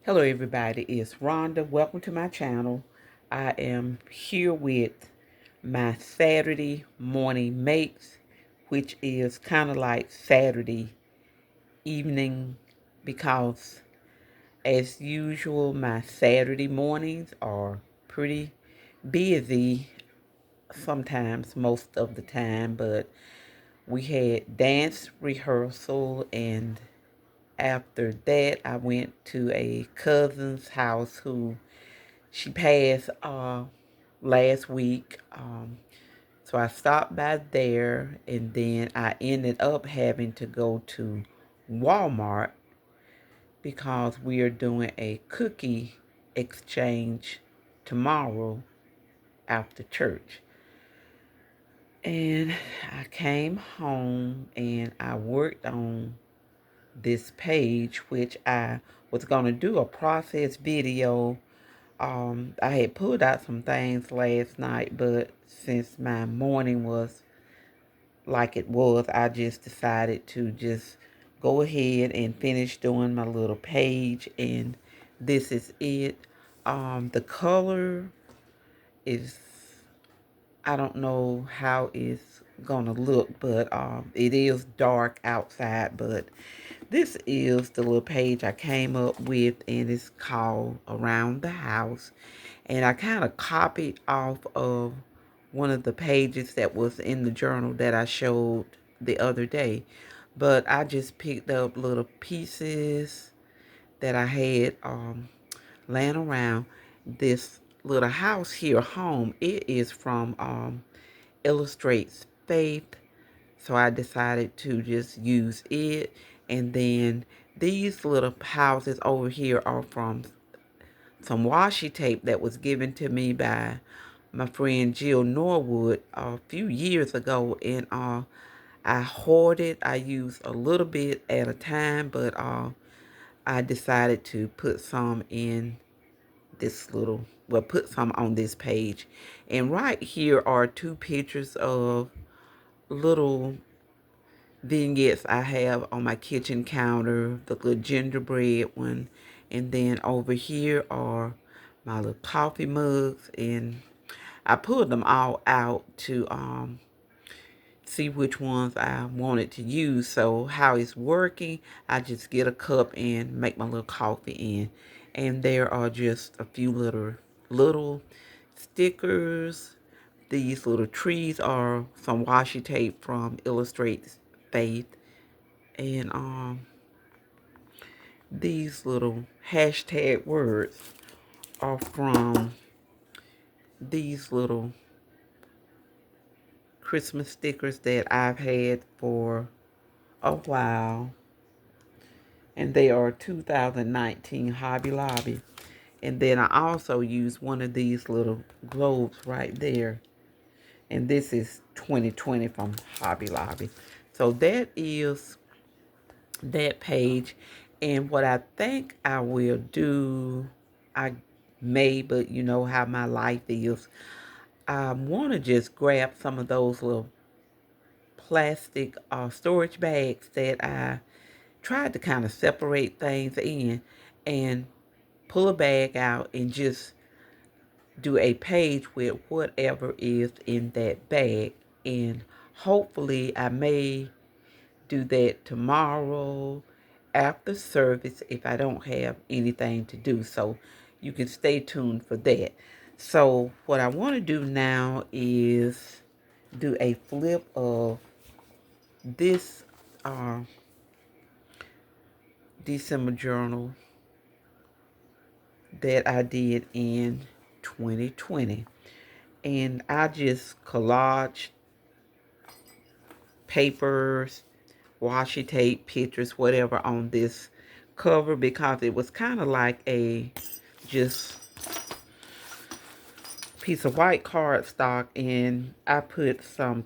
Hello everybody, it's Rhonda. Welcome to my channel. I am here with my Saturday morning makes, which is kind of like Saturday evening because as usual my Saturday mornings are pretty busy sometimes, most of the time, but we had dance rehearsal, and after that I went to a cousin's house who she passed last week. So I stopped by there, and then I ended up having to go to Walmart because we are doing a cookie exchange tomorrow after church. And I came home and I worked on this page, which I was going to do a process video. I had pulled out some things last night, but since my morning was like it was, I just decided to just go ahead and finish doing my little page, and this is it. The color is, I don't know how it's gonna look, but it is dark outside, but this is the little page I came up with, and it's called Around the House. And I kind of copied off of one of the pages that was in the journal that I showed the other day. But I just picked up little pieces that I had laying around. This little house here, home, it is from Illustrates Faith. So I decided to just use it. And then these little houses over here are from some washi tape that was given to me by my friend Jill Norwood a few years ago. And I hoarded. I used a little bit at a time, but I decided to put some in this little, well, put some on this page. And right here are two pictures of little vignettes I have on my kitchen counter, the little gingerbread one. And then over here are my little coffee mugs, and I pulled them all out to see which ones I wanted to use. So how it's working, I just get a cup and make my little coffee in. And there are just a few little stickers. These little trees are some washi tape from Illustrates Faith. And these little hashtag words are from these little Christmas stickers that I've had for a while. And they are 2019 Hobby Lobby. And then I also use one of these little globes right there. And this is 2020 from Hobby Lobby. So that is that page. And what I think I will do, I may, but you know how my life is, I want to just grab some of those little plastic storage bags that I tried to kind of separate things in, and pull a bag out and just do a page with whatever is in that bag. And hopefully I may do that tomorrow after service if I don't have anything to do. So you can stay tuned for that. So what I want to do now is do a flip of this uh, December journal that I did in 2020. And I just collage papers, washi tape, pictures, whatever on this cover because it was kind of like a just piece of white cardstock, and I put some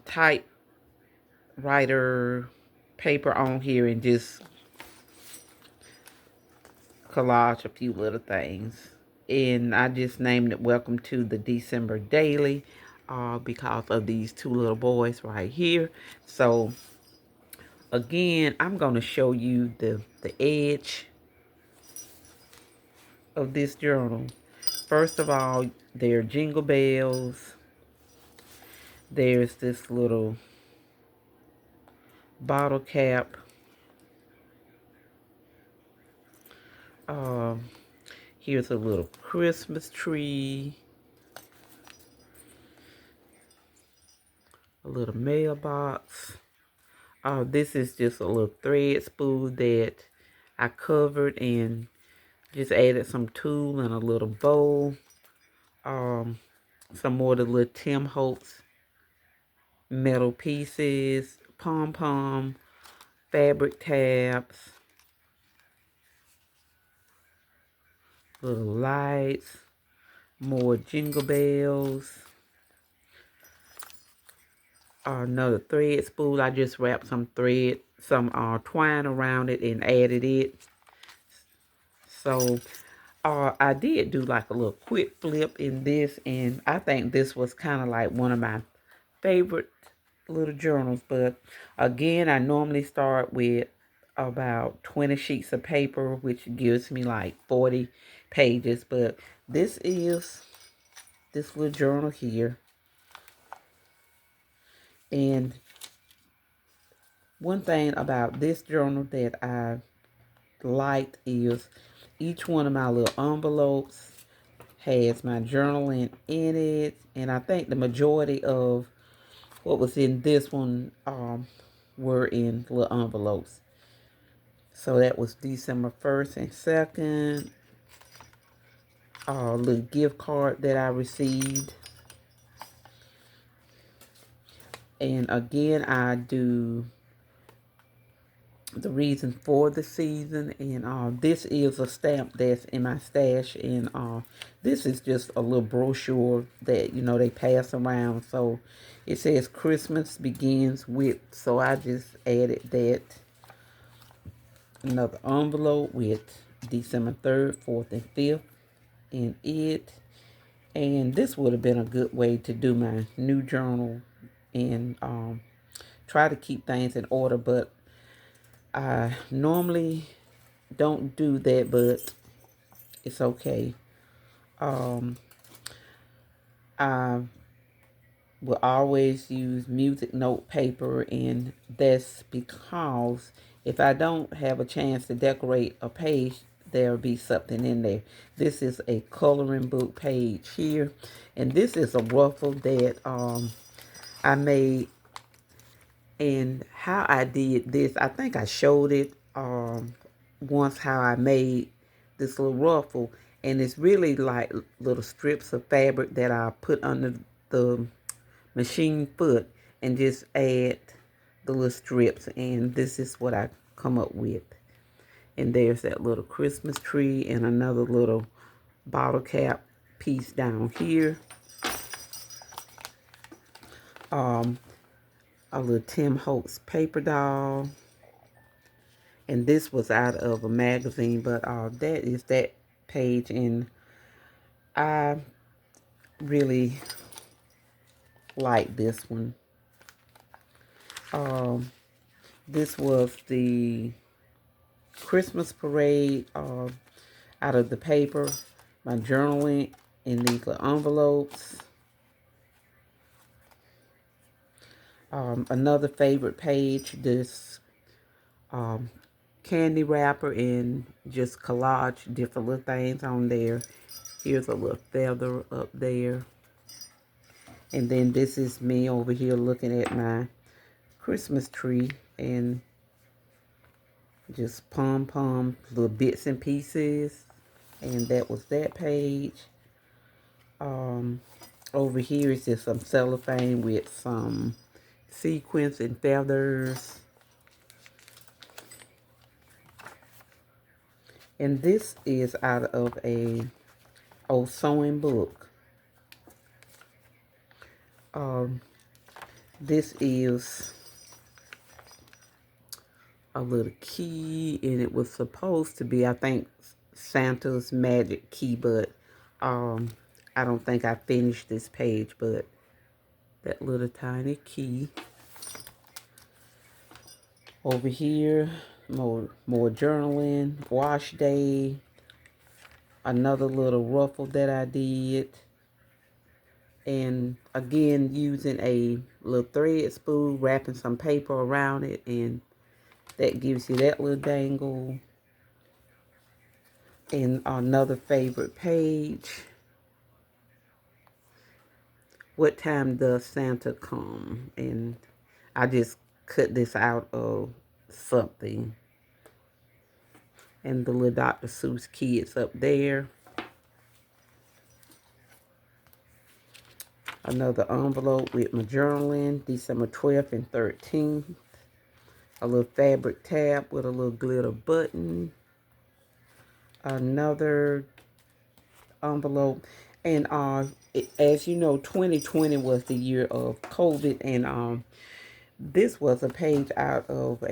typewriter paper on here and just collage a few little things. And I just named it Welcome to the December Daily because of these two little boys right here. So again, I'm going to show you the edge of this journal. First of all, there are jingle bells. There's this little bottle cap. Uh, Here's a little Christmas tree. A little mailbox. This is just a little thread spool that I covered and just added some tulle and a little bow. Some more of the little Tim Holtz metal pieces, pom-pom, fabric tabs, little lights, more jingle bells. Another thread spool. I just wrapped some twine around it and added it. So I did do like a little quick flip in this, and I think this was kind of like one of my favorite little journals. But again, I normally start with about 20 sheets of paper, which gives me like 40 pages. But this is this little journal here. And one thing about this journal that I liked is each one of my little envelopes has my journaling in it. And I think the majority of what was in this one were in little envelopes. So that was December 1st and 2nd. Little gift card that I received. And again, I do the reason for the season. And this is a stamp that's in my stash. And this is just a little brochure that, they pass around. So it says Christmas begins with. So I just added that. Another envelope with December 3rd, 4th, and 5th in it. And this would have been a good way to do my new journal and try to keep things in order. But I normally don't do that, but it's okay. I will always use music note paper, and that's because if I don't have a chance to decorate a page, there'll be something in there. This is a coloring book page here, and this is a ruffle that I made. And how I did this, I think I showed it once, how I made this little ruffle. And it's really like little strips of fabric that I put under the machine foot and just add the little strips. And this is what I come up with. And there's that little Christmas tree and another little bottle cap piece down here. A little Tim Holtz paper doll. And this was out of a magazine, but that is that page. And I really like this one. This was the Christmas parade out of the paper. My journaling in these little envelopes. Another favorite page, this candy wrapper, and just collage different little things on there. Here's a little feather up there. And then this is me over here looking at my Christmas tree and just pom-pom little bits and pieces. And that was that page. Over here is just some cellophane with some sequins and feathers. And this is out of a old sewing book. This is a little key, and it was supposed to be, I think, Santa's magic key, but I don't think I finished this page. But that little tiny key. Over here, more journaling, wash day, another little ruffle that I did. And again, using a little thread spool, wrapping some paper around it, and that gives you that little dangle. And another favorite page, what time does Santa come? And I just cut this out of something. And the little Dr. Seuss kids up there. Another envelope with my journaling, December 12th and 13th. A little fabric tab with a little glitter button. Another envelope. And as you know, 2020 was the year of COVID. And this was a page out of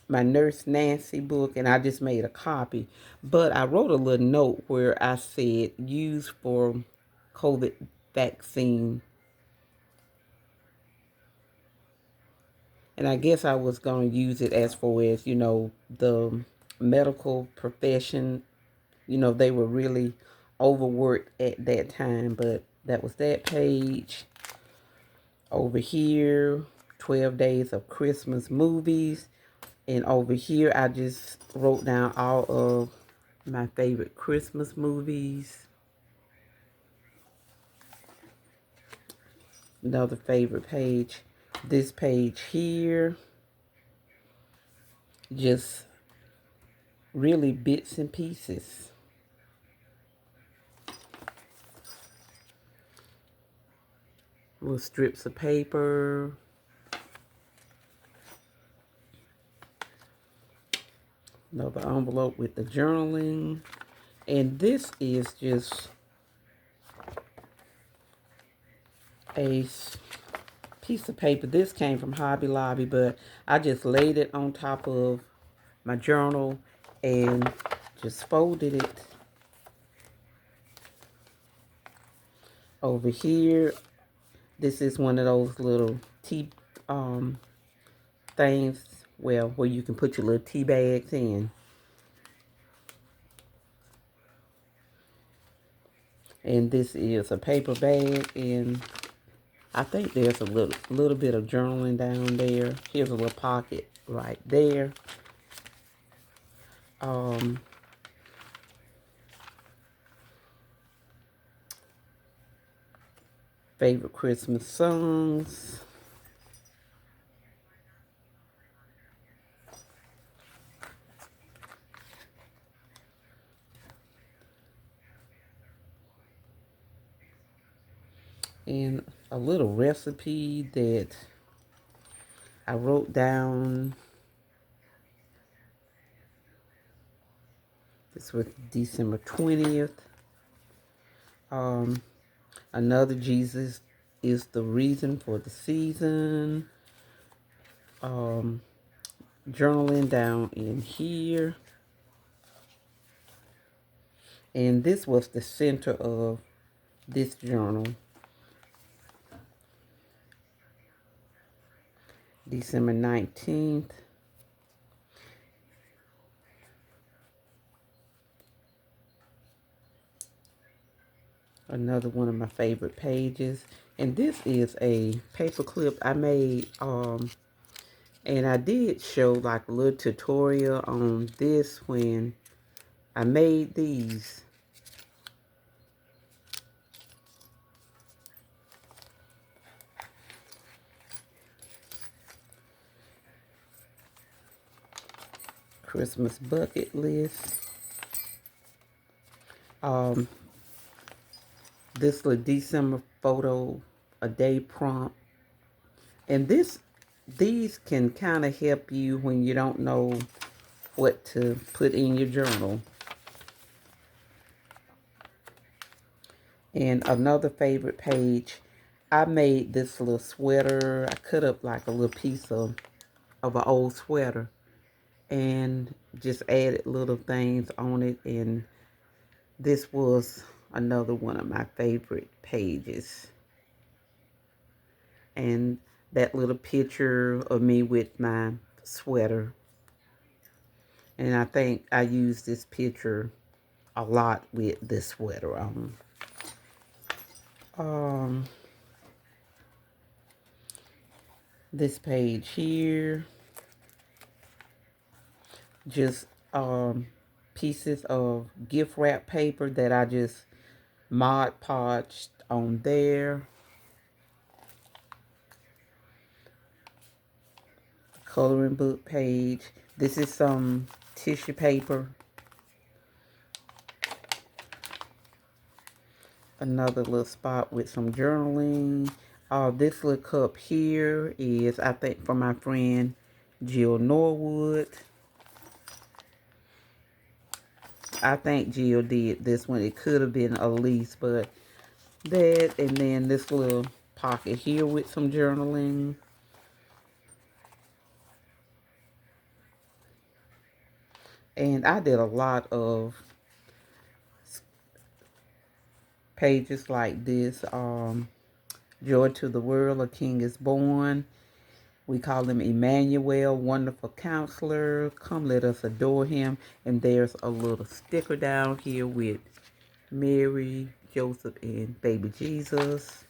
my Nurse Nancy book, and I just made a copy. But I wrote a little note where I said, used for COVID vaccine. And I guess I was going to use it as far as, the medical profession. They were really overworked at that time. But that was that page. Over here, 12 Days of Christmas Movies. And over here, I just wrote down all of my favorite Christmas movies. Another favorite page. This page here, just really bits and pieces. Little strips of paper. Another envelope with the journaling. And this is just a piece of paper. This came from Hobby Lobby, but I just laid it on top of my journal and just folded it. Over here, this is one of those little tea things, well, where you can put your little tea bags in. And this is a paper bag, and I think there's a little bit of journaling down there. Here's a little pocket right there. Favorite Christmas songs. And a little recipe that I wrote down. This was December 20th. Another Jesus is the reason for the season. Journaling down in here. And this was the center of this journal. December 19th. Another one of my favorite pages. And this is a paper clip I made. And I did show like a little tutorial on this when I made these. Christmas bucket list. This little December photo a day prompt. And these can kind of help you when you don't know what to put in your journal. And another favorite page, I made this little sweater. I cut up like a little piece of an old sweater and just added little things on it. And this was another one of my favorite pages. And that little picture of me with my sweater. And I think I used this picture a lot with this sweater on. This page here, just pieces of gift wrap paper that I just Mod Podged on there. Coloring book page. This is some tissue paper. Another little spot with some journaling. This little cup here is, I think, from my friend Jill Norwood. I think Jill did this one. It could have been Elise, but that, and then this little pocket here with some journaling. And I did a lot of pages like this. Joy to the World, a King is Born. We call him Emmanuel, Wonderful Counselor. Come, let us adore him. And there's a little sticker down here with Mary, Joseph, and baby Jesus.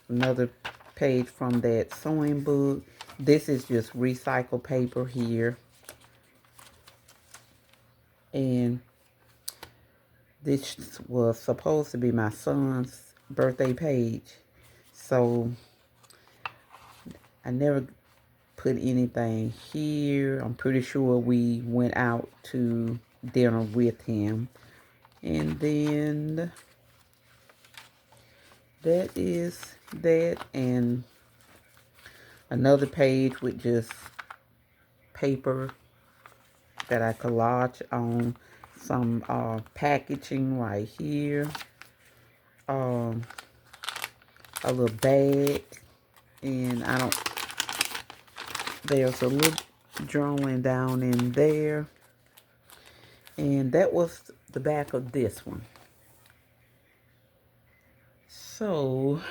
Another page from that sewing book. This is just recycled paper here. And this was supposed to be my son's birthday page. So I never put anything here. I'm pretty sure we went out to dinner with him. And then that is that. And another page with just paper that I collage on some packaging right here. A little bag. And there's a little drawing down in there. And that was the back of this one. So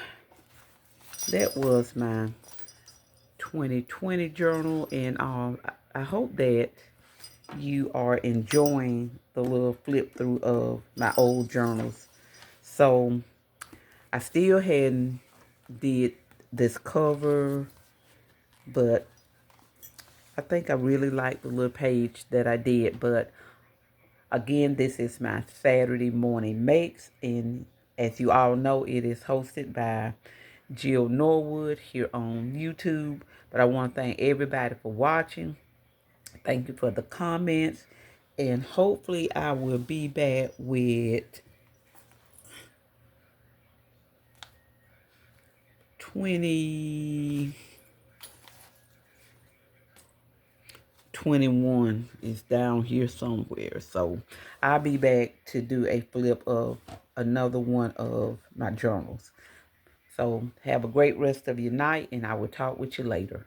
that was my 2020 journal, and I hope that you are enjoying the little flip through of my old journals. So I still hadn't did this cover, but I think I really like the little page that I did. But again, this is my Saturday morning makes, and as you all know, it is hosted by Jill Norwood here on YouTube. But I want to thank everybody for watching. Thank you for the comments. And hopefully I will be back with 2021 is down here somewhere. So I'll be back to do a flip of another one of my journals. So have a great rest of your night, and I will talk with you later.